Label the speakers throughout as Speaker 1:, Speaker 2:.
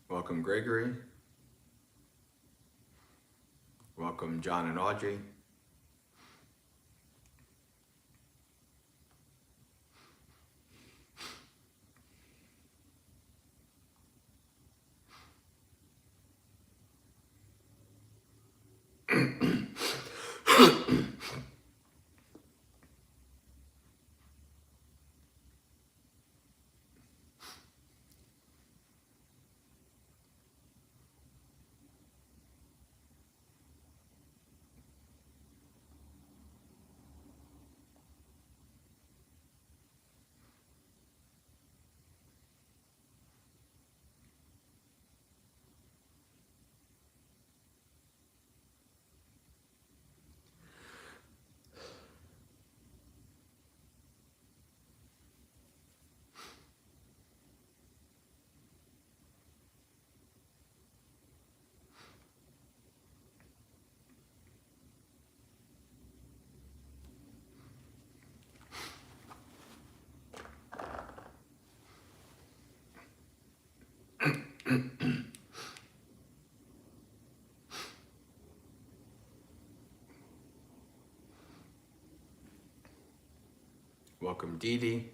Speaker 1: Welcome, Gregory. Welcome, John and Audrey. Welcome, Dee Dee.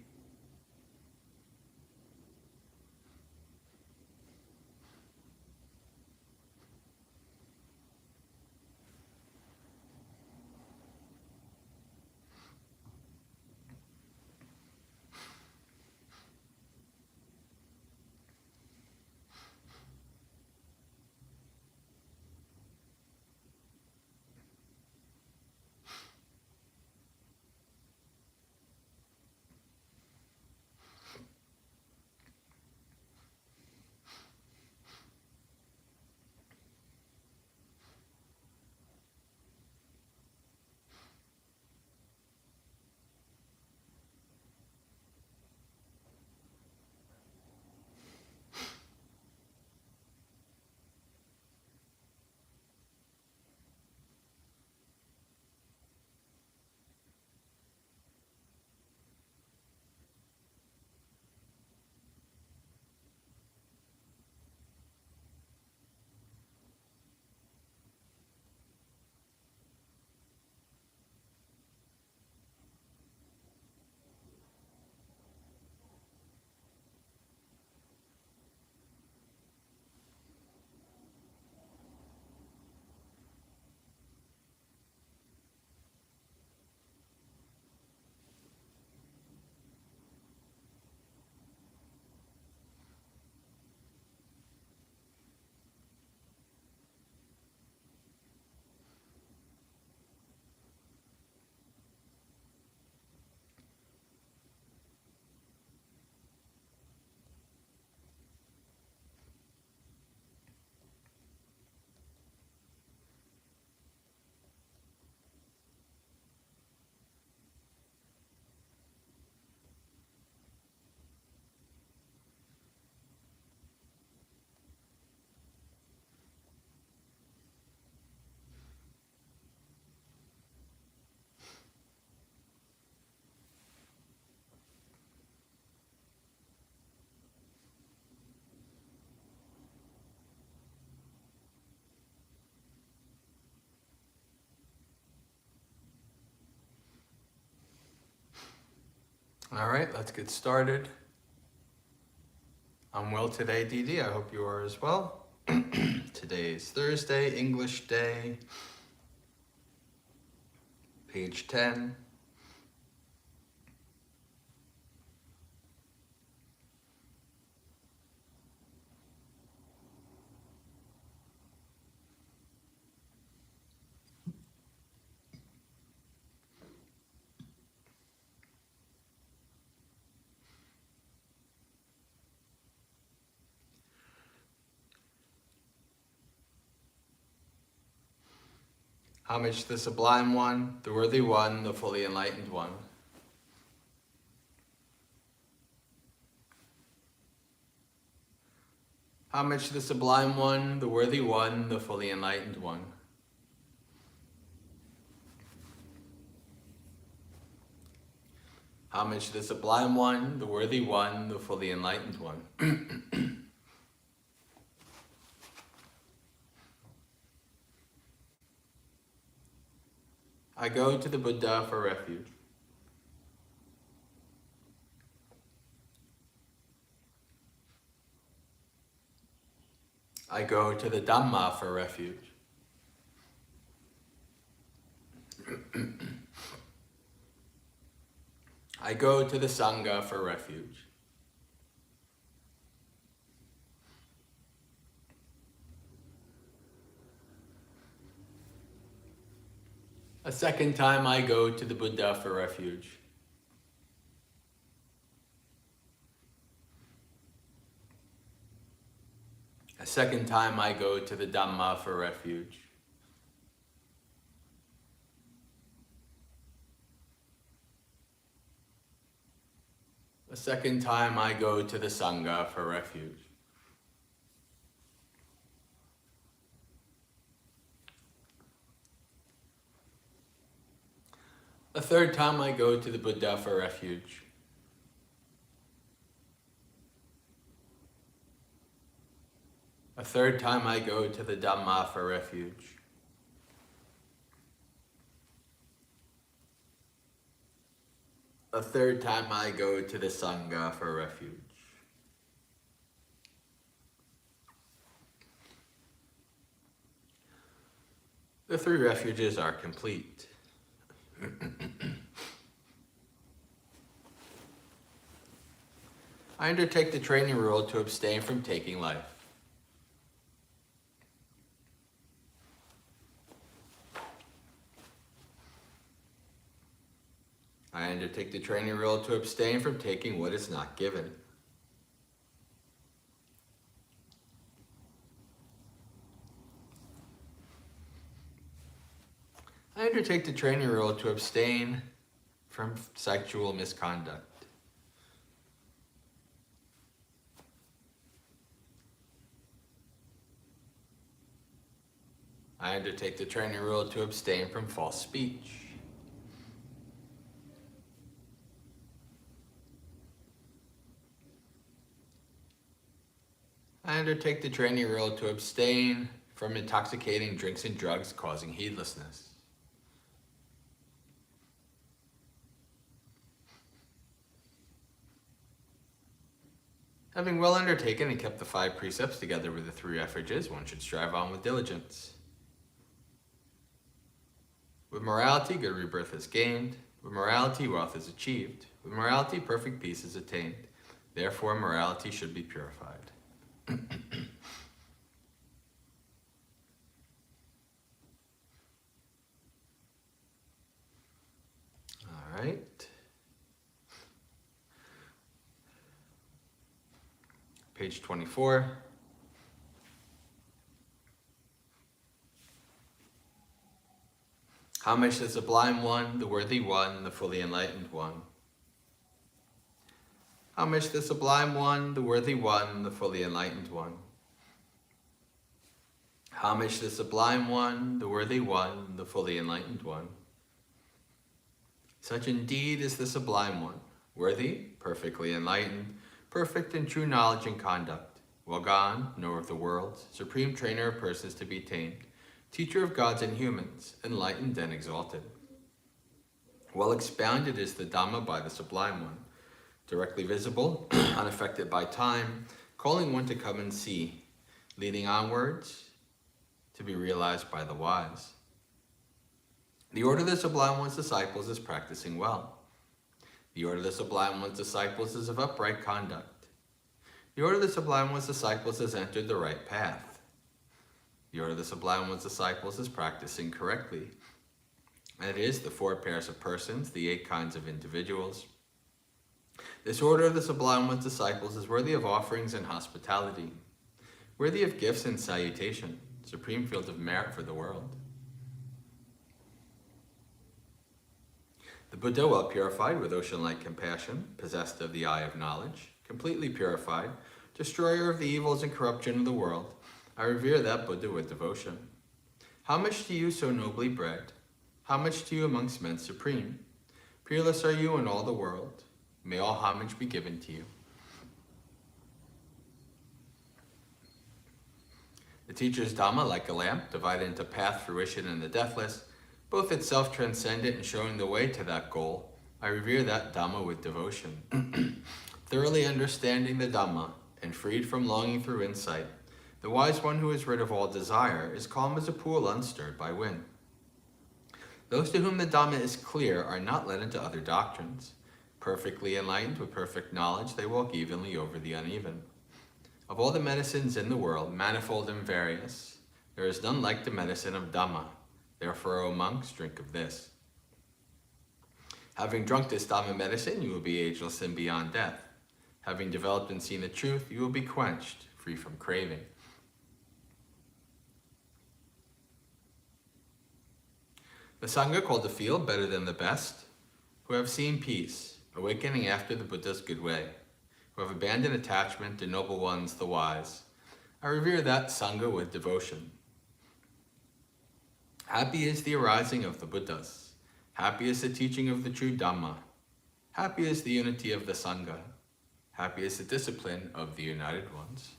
Speaker 1: All right, let's get started. I'm well today, Dee Dee. I hope you are as well. Today is Thursday, English Day, page 10. Homage to the Sublime One, the Worthy One, the Fully Enlightened One. Homage to the Sublime One, the Worthy One, the Fully Enlightened One. Homage to the Sublime One, the Worthy One, the Fully Enlightened One. I go to the Buddha for refuge. I go to the Dhamma for refuge. I go to the Sangha for refuge. A second time I go to the Buddha for refuge. A second time I go to the Dhamma for refuge. A second time I go to the Sangha for refuge. A third time I go to the Buddha for refuge. A third time I go to the Dhamma for refuge. A third time I go to the Sangha for refuge. The three refuges are complete. I undertake the training rule to abstain from taking life. I undertake the training rule to abstain from taking what is not given. I undertake the training rule to abstain from sexual misconduct. I undertake the training rule to abstain from false speech. I undertake the training rule to abstain from intoxicating drinks and drugs causing heedlessness. Having well undertaken and kept the 5 precepts together with the 3 refuges, one should strive on with diligence. With morality, good rebirth is gained. With morality, wealth is achieved. With morality, perfect peace is attained. Therefore, morality should be purified. All right. Page 24. Homage to the Sublime One, the Worthy One, the Fully Enlightened One. Homage to the Sublime One, the Worthy One, the Fully Enlightened One. Homage to the Sublime One, the Worthy One, the Fully Enlightened One. Such indeed is the Sublime One, worthy, perfectly enlightened, perfect in true knowledge and conduct, well gone, knower of the worlds, supreme trainer of persons to be tamed, teacher of gods and humans, enlightened and exalted. Well expounded is the Dhamma by the Sublime One, directly visible, unaffected by time, calling one to come and see, leading onwards to be realized by the wise. The order of the Sublime One's disciples is practicing well. The order of the Sublime One's disciples is of upright conduct. The order of the Sublime One's disciples has entered the right path. The order of the Sublime One's disciples is practicing correctly. And it is the 4 pairs of persons, the 8 kinds of individuals. This order of the Sublime One's disciples is worthy of offerings and hospitality, worthy of gifts and salutation, supreme field of merit for the world. The Buddha, well purified with ocean-like compassion, possessed of the eye of knowledge, completely purified, destroyer of the evils and corruption of the world, I revere that Buddha with devotion. How much to you so nobly bred? How much to you amongst men supreme? Peerless are you in all the world. May all homage be given to you. The teacher's Dhamma, like a lamp, divided into path, fruition, and the deathless, both itself transcendent and showing the way to that goal, I revere that Dhamma with devotion. Thoroughly understanding the Dhamma and freed from longing through insight, the wise one who is rid of all desire is calm as a pool unstirred by wind. Those to whom the Dhamma is clear are not led into other doctrines. Perfectly enlightened with perfect knowledge, they walk evenly over the uneven. Of all the medicines in the world, manifold and various, there is none like the medicine of Dhamma. Therefore, O monks, drink of this. Having drunk this Dhamma medicine, you will be ageless and beyond death. Having developed and seen the truth, you will be quenched, free from craving. The Sangha called the field better than the best, who have seen peace, awakening after the Buddha's good way, who have abandoned attachment, the noble ones, the wise. I revere that Sangha with devotion. Happy is the arising of the Buddhas. Happy is the teaching of the true Dhamma. Happy is the unity of the Sangha. Happy is the discipline of the united ones.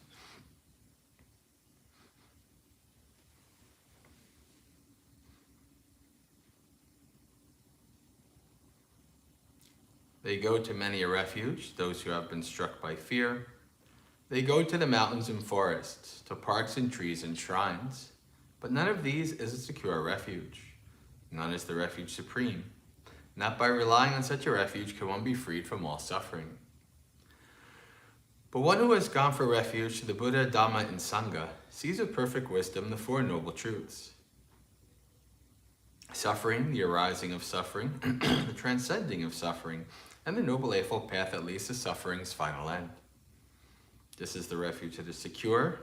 Speaker 1: They go to many a refuge, those who have been struck by fear. They go to the mountains and forests, to parks and trees and shrines. But none of these is a secure refuge. None is the refuge supreme. Not by relying on such a refuge can one be freed from all suffering. But one who has gone for refuge to the Buddha, Dhamma, and Sangha sees with perfect wisdom the Four Noble Truths. Suffering, the arising of suffering, the transcending of suffering, and the Noble Eightfold Path that leads to suffering's final end. This is the refuge that is secure.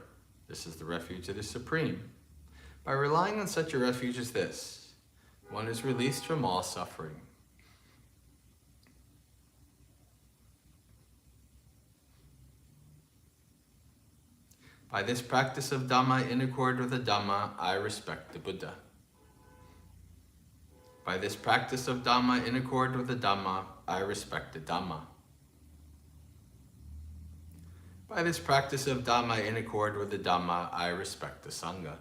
Speaker 1: This is the refuge that is supreme. By relying on such a refuge as this, one is released from all suffering. By this practice of Dhamma in accord with the Dhamma, I respect the Buddha. By this practice of Dhamma in accord with the Dhamma, I respect the Dhamma. By this practice of Dhamma in accord with the Dhamma, I respect the Sangha.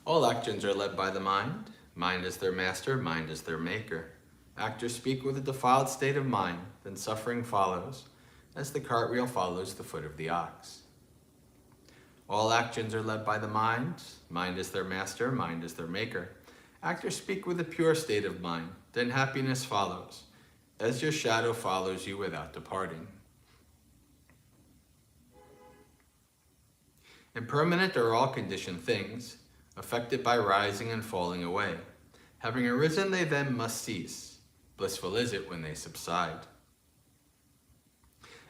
Speaker 1: All actions are led by the mind. Mind is their master, mind is their maker. Actors speak with a defiled state of mind, then suffering follows, as the cartwheel follows the foot of the ox. All actions are led by the mind. Mind is their master, mind is their maker. Actors speak with a pure state of mind, then happiness follows, as your shadow follows you without departing. Impermanent are all conditioned things, affected by rising and falling away. Having arisen, they then must cease. Blissful is it when they subside.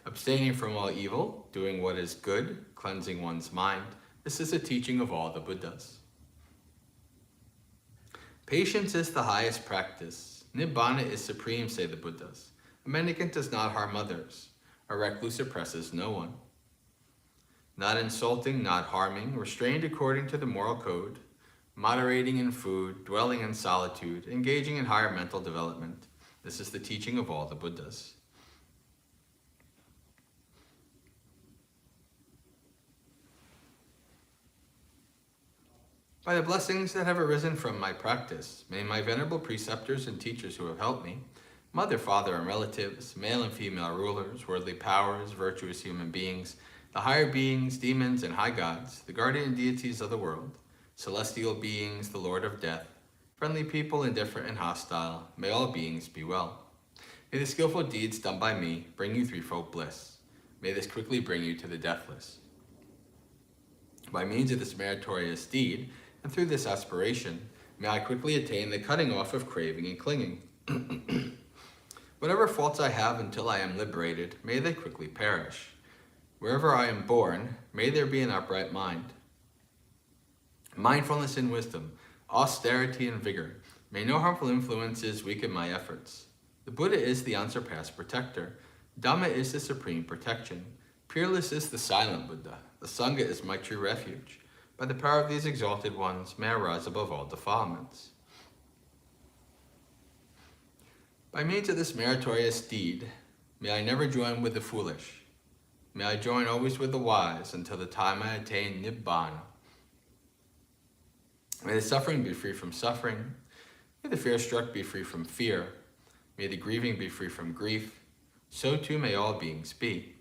Speaker 1: Abstaining from all evil, doing what is good, cleansing one's mind, this is a teaching of all the Buddhas. Patience is the highest practice. Nibbana is supreme, say the Buddhas. A mendicant does not harm others. A recluse oppresses no one. Not insulting, not harming, restrained according to the moral code, moderating in food, dwelling in solitude, engaging in higher mental development. This is the teaching of all the Buddhas. By the blessings that have arisen from my practice, may my venerable preceptors and teachers who have helped me, mother, father, and relatives, male and female rulers, worldly powers, virtuous human beings, the higher beings, demons, and high gods, the guardian deities of the world, celestial beings, the Lord of death, friendly people, indifferent and hostile, may all beings be well. May the skillful deeds done by me bring you threefold bliss. May this quickly bring you to the deathless. By means of this meritorious deed, and through this aspiration, may I quickly attain the cutting off of craving and clinging. Whatever faults I have until I am liberated, may they quickly perish. Wherever I am born, may there be an upright mind. Mindfulness and wisdom, austerity and vigor. May no harmful influences weaken my efforts. The Buddha is the unsurpassed protector. Dhamma is the supreme protection. Peerless is the silent Buddha. The Sangha is my true refuge. By the power of these exalted ones, may I rise above all defilements. By means of this meritorious deed, may I never join with the foolish. May I join always with the wise until the time I attain Nibbana. May the suffering be free from suffering. May the fear-struck be free from fear. May the grieving be free from grief. So too may all beings be.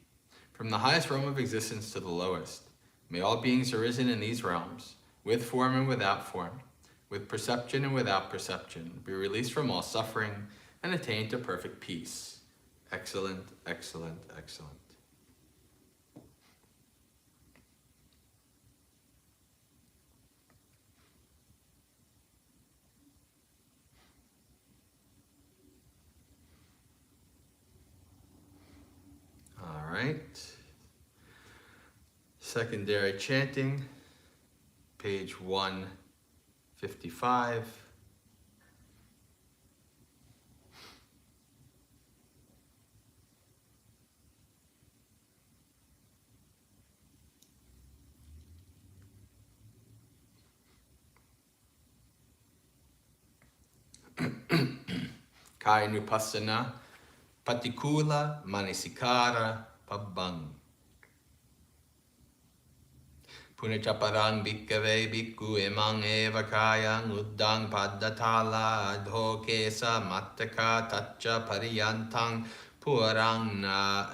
Speaker 1: From the highest realm of existence to the lowest, may all beings arisen in these realms, with form and without form, with perception and without perception, be released from all suffering and attain to perfect peace. Excellent, excellent, excellent. All right. Secondary chanting, page 155. Kayanupassana, Patikula Manasikara Pabbang. Punachaparang bhikkave bhikkhu emang eva kayang uddang paddatala adho kesa mattaka tacha pariyantang purang na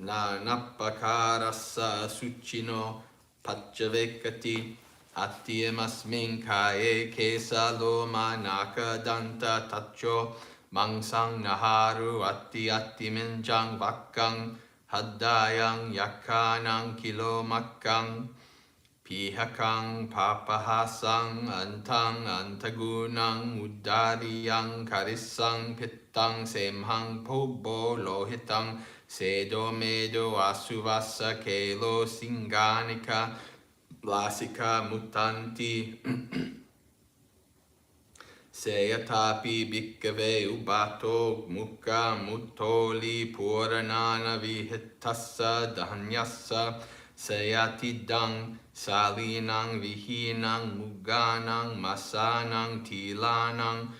Speaker 1: napakarasa suchino pachavekati attiemasmin kaye kesa loma naka danta tacho mangsang naharu atti minjang vakkang haddayang yakkanang kilomakkang Pihakang papahasang antang antagunang uddariyang karisang pittang semhang pobo lohitang sedo medo asuvasa kelo singanika lasika mutanti Seyatapi bhikkave ubato mukha mutoli puranana vihitassa dhanyassa Sayatidang salinang vihinang muganang masanang tilanang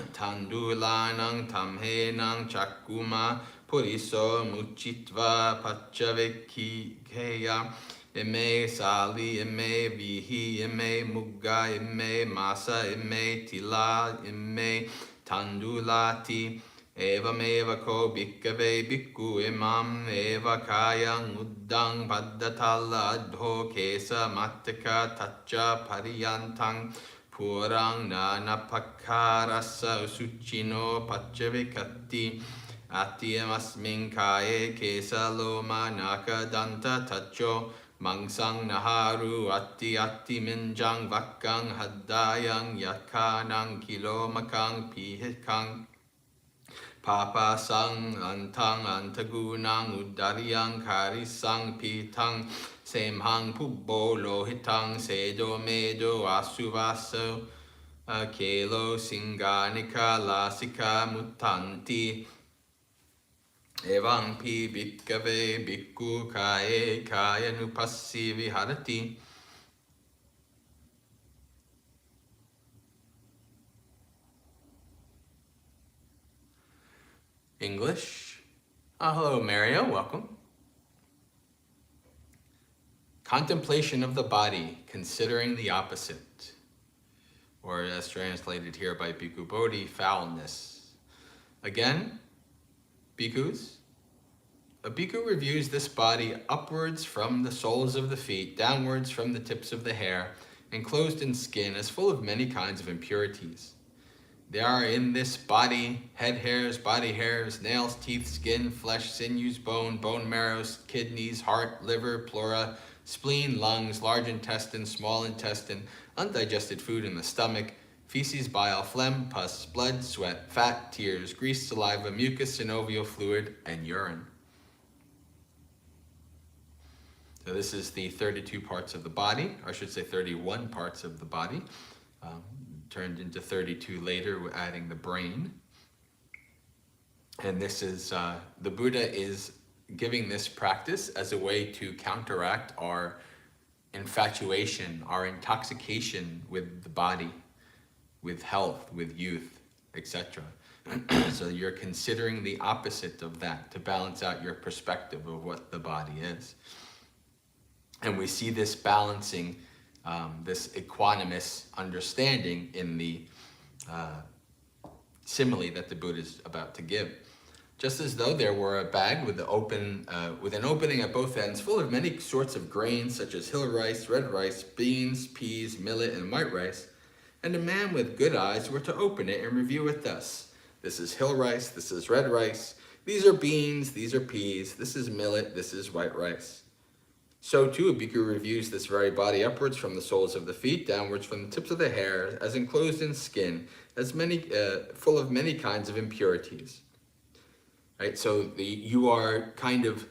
Speaker 1: tandulanang tamhenang chakuma puriso muchitva pachavekikeya ime sali ime vihi ime mugga ime masa ime tila ime tandulati Evameva ko bhikkave bhikkhu imam eva kayang uddang paddatala adho kesa mattaka tacha pariyantang purang nanapakarasa suchino pachavikati atiemasmin kaye kesa loma naka danta tacho mangsang naharu atti minjang vakkang haddayang yakkanang kilomakang pihikang Papa sang antang antagunang uddariyang karisang pitang semhang pubbo lohitang sedo medo asuvaso kelo singanika lasika mutanti evang pi bhikkave bhikkhu kaye kayanupassi viharati English. Hello, Mario. Welcome. Contemplation of the body, considering the opposite. Or as translated here by Bhikkhu Bodhi, foulness. Again, bhikkhus. A bhikkhu reviews this body upwards from the soles of the feet, downwards from the tips of the hair, enclosed in skin, as full of many kinds of impurities. There are in this body head hairs, body hairs, nails, teeth, skin, flesh, sinews, bone marrow, kidneys, heart, liver, pleura, spleen, lungs, large intestine, small intestine, undigested food in the stomach, feces, bile, phlegm, pus, blood, sweat, fat, tears, grease, saliva, mucus, synovial fluid, and urine. So this is the 32 parts of the body, or I should say 31 parts of the body, turned into 32 later, adding the brain. And this is, the Buddha is giving this practice as a way to counteract our infatuation, our intoxication with the body, with health, with youth, etc. So you're considering the opposite of that to balance out your perspective of what the body is. And we see this balancing, this equanimous understanding in the simile that the Buddha is about to give. Just as though there were a bag with an opening at both ends, full of many sorts of grains, such as hill rice, red rice, beans, peas, millet, and white rice, and a man with good eyes were to open it and review it thus: this is hill rice, this is red rice, these are beans, these are peas, this is millet, this is white rice. So too a bhikkhu reviews this very body upwards from the soles of the feet, downwards from the tips of the hair, as enclosed in skin, as many, full of many kinds of impurities. Right, so you are kind of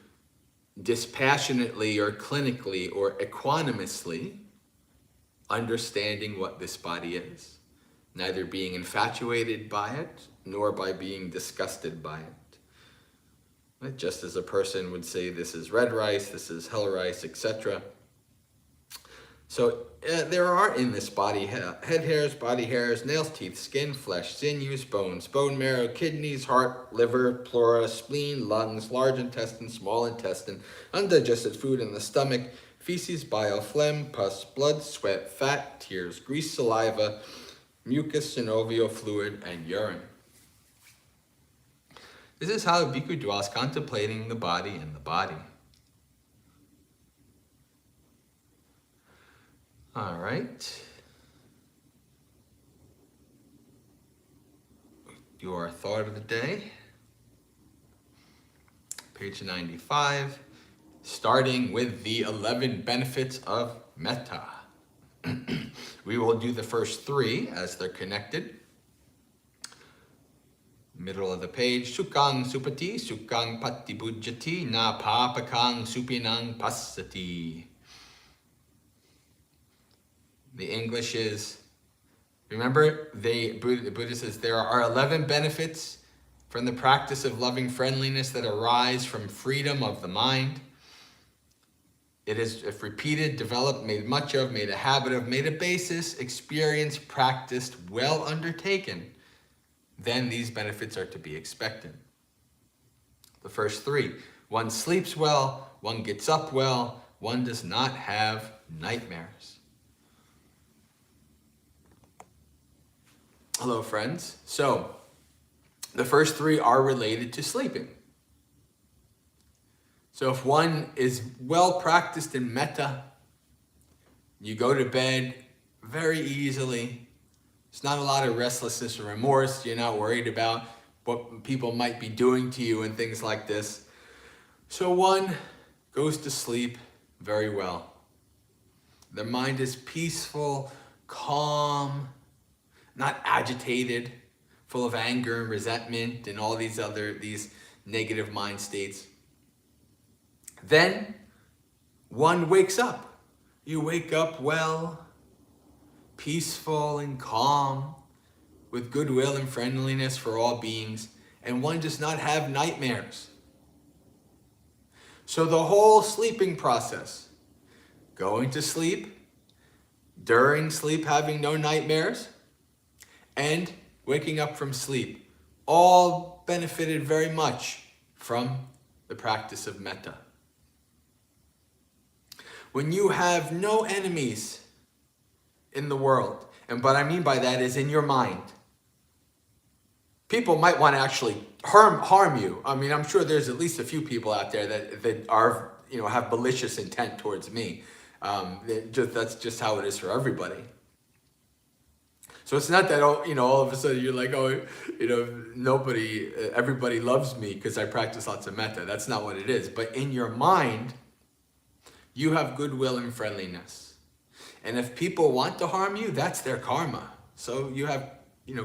Speaker 1: dispassionately or clinically or equanimously understanding what this body is, neither being infatuated by it nor by being disgusted by it. Right? Just as a person would say this is red rice, this is hell rice, etc. So there are in this body head hairs, body hairs, nails, teeth, skin, flesh, sinews, bones, bone marrow, kidneys, heart, liver, pleura, spleen, lungs, large intestine, small intestine, undigested food in the stomach, feces, bile, phlegm, pus, blood, sweat, fat, tears, grease, saliva, mucus, synovial fluid, and urine. This is how the bhikkhu dwells contemplating the body in the body. All right. Do our thought of the day. Page 95, starting with the 11 benefits of metta. We will do the first 3 as they're connected. Middle of the page, Sukhang supati, sukhang patti bujjati, na papakang supinang passati. The English is, remember, the Buddha says there are 11 benefits from the practice of loving friendliness that arise from freedom of the mind. It is, if repeated, developed, made much of, made a habit of, made a basis, experienced, practiced, well undertaken, then these benefits are to be expected. The first 3, one sleeps well, one gets up well, one does not have nightmares. Hello, friends. So, the first 3 are related to sleeping. So if one is well practiced in metta, you go to bed very easily. It's not a lot of restlessness or remorse. You're not worried about what people might be doing to you and things like this. So one goes to sleep very well. The mind is peaceful, calm, not agitated, full of anger and resentment and all these negative mind states. Then one wakes up. You wake up well, peaceful and calm, with goodwill and friendliness for all beings, and one does not have nightmares. So the whole sleeping process, going to sleep, during sleep having no nightmares, and waking up from sleep, all benefited very much from the practice of metta. When you have no enemies in the world, and what I mean by that is in your mind, people might want to actually harm you. I mean, I'm sure there's at least a few people out there that are, have malicious intent towards me. That's just how it is for everybody. So it's not that, all of a sudden you're like, everybody loves me because I practice lots of metta. That's not what it is. But in your mind, you have goodwill and friendliness. And if people want to harm you, that's their karma. So you have,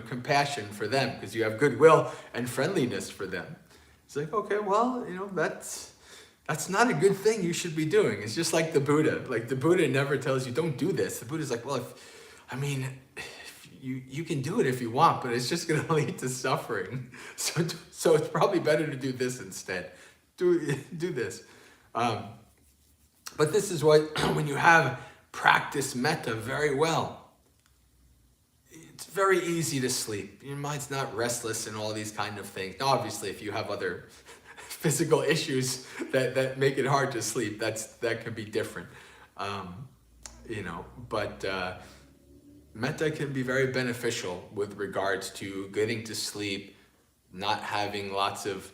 Speaker 1: compassion for them because you have goodwill and friendliness for them. It's like, okay, well, That's not a good thing you should be doing. It's just like the Buddha. Like the Buddha never tells you, don't do this. The Buddha's like, well, if you can do it if you want, but it's just going to lead to suffering. So it's probably better to do this instead. Do this. But this is what, when you have practiced metta very well, it's very easy to sleep. Your mind's not restless and all these kind of things. Now, obviously, if you have other physical issues that make it hard to sleep, that can be different. But metta can be very beneficial with regards to getting to sleep, not having lots of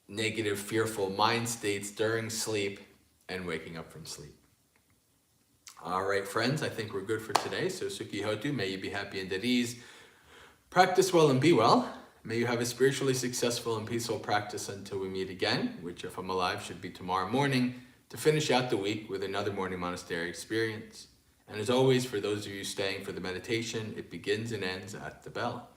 Speaker 1: negative, fearful mind states during sleep, and waking up from sleep. All right, friends, I think we're good for today. So Sukhi Hotu, may you be happy and at ease. Practice well and be well. May you have a spiritually successful and peaceful practice until we meet again, which if I'm alive should be tomorrow morning, to finish out the week with another morning monastery experience. And as always, for those of you staying for the meditation, it begins and ends at the bell.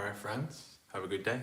Speaker 1: All right, friends, have a good day.